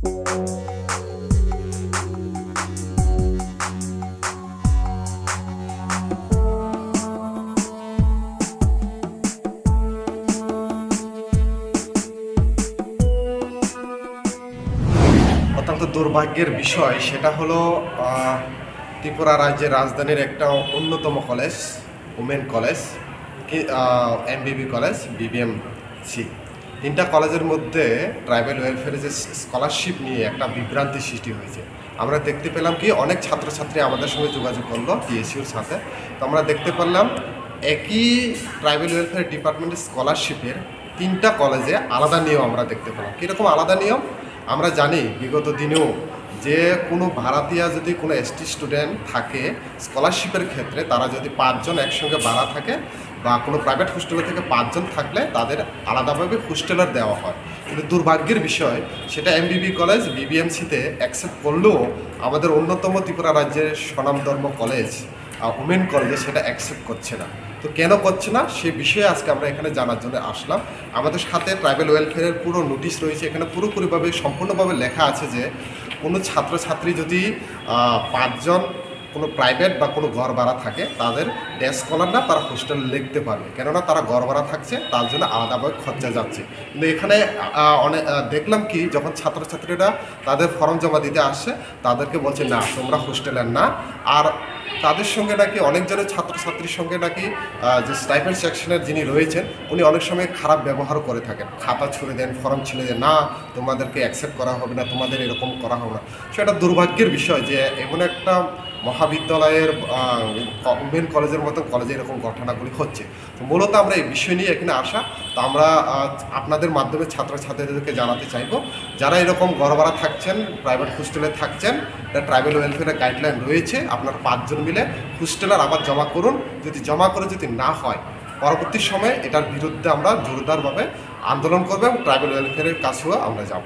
অত্যন্ত দুর্ভাগ্যের বিষয় সেটা হলো ত্রিপুরা রাজ্যের রাজধানীর একটা অন্যতম college, women college, এমবিবি college, BBMC, তিনটা কলেজের মধ্যে ট্রাইবাল ওয়েলফেয়ারে যে স্কলারশিপ নিয়ে একটা বিভ্রান্তি সৃষ্টি হয়েছে। আমরা দেখতে পেলাম কি অনেক ছাত্রছাত্রী আমাদের সঙ্গে যোগাযোগ করলো টিএসইউর সাথে। তো আমরা দেখতে পেলাম একই ট্রাইবাল ওয়েলফেয়ার ডিপার্টমেন্টের স্কলারশিপের তিনটা কলেজে আলাদা নিয়ম আমরা দেখতে পেলাম। কীরকম আলাদা নিয়ম? আমরা জানি বিগত দিনেও যে কোনো ভাড়াটিয়া যদি কোনো এসটি স্টুডেন্ট থাকে স্কলারশিপের ক্ষেত্রে, তারা যদি 5 জন একসঙ্গে ভাড়া থাকে বা কোনো প্রাইভেট হোস্টেলে থেকে 5 জন থাকলে তাদের আলাদাভাবে হোস্টেলার দেওয়া হয়। কিন্তু দুর্ভাগ্যের বিষয় সেটা এমবিবি কলেজ বিবিএমসিতে অ্যাকসেপ্ট করলেও আমাদের অন্যতম ত্রিপুরা রাজ্যের স্বনামধন্য কলেজ উমেন কলেজে সেটা অ্যাকসেপ্ট করছে না। তো কেন করছে না সে বিষয়ে আজকে আমরা এখানে জানার জন্য আসলাম। আমাদের সাথে ট্রাইবাল ওয়েলফেয়ারের পুরো নোটিশ রয়েছে, এখানে পুরোপুরিভাবে সম্পূর্ণভাবে লেখা আছে যে কোনো ছাত্রছাত্রী যদি 5 জন কোনো প্রাইভেট বা কোনো ঘর ভাড়া থাকে তাদের ডে স্কলার না, তারা হোস্টেল লিখতে পারবে, কেননা তারা ঘর ভাড়া থাকছে, তার জন্য আলাদাভাবে খরচা যাচ্ছে। কিন্তু এখানে অনেক দেখলাম কি যখন ছাত্রছাত্রীরা তাদের ফর্ম জমা দিতে আসছে তাদেরকে বলছে না তোমরা হোস্টেলের না। আর তাদের সঙ্গে নাকি অনেকজনের ছাত্রছাত্রীর সঙ্গে নাকি যে স্টাইপেন্ড সেকশনের যিনি রয়েছেন উনি অনেক সময় খারাপ ব্যবহার করে থাকেন, খাতা ছুঁড়ে দেন, ফর্ম ছিঁড়ে দেন, না তোমাদেরকে অ্যাকসেপ্ট করা হবে না, তোমাদের এরকম করা হবে না। সেটা দুর্ভাগ্যের বিষয় যে এমন একটা মহাবিদ্যালয়ের উমেন কলেজের মতো কলেজে এরকম ঘটনাগুলি হচ্ছে। তো মূলত আমরা এই বিষয় নিয়ে এখানে আসা। তো আমরা আপনাদের মাধ্যমে ছাত্রছাত্রীদেরকে জানাতে চাইব যারা এরকম ঘর ভাড়া থাকছেন, প্রাইভেট হোস্টেলে থাকছেন, এটা ট্রাইবাল ওয়েলফেয়ারের গাইডলাইন রয়েছে, আপনারা 5 জন মিলে হোস্টেলার আবার জমা করুন। যদি জমা করে যদি না হয় পরবর্তী সময়ে এটার বিরুদ্ধে আমরা জোরদারভাবে আন্দোলন করবো এবং ট্রাইবাল ওয়েলফেয়ারের কাছেও আমরা যাব।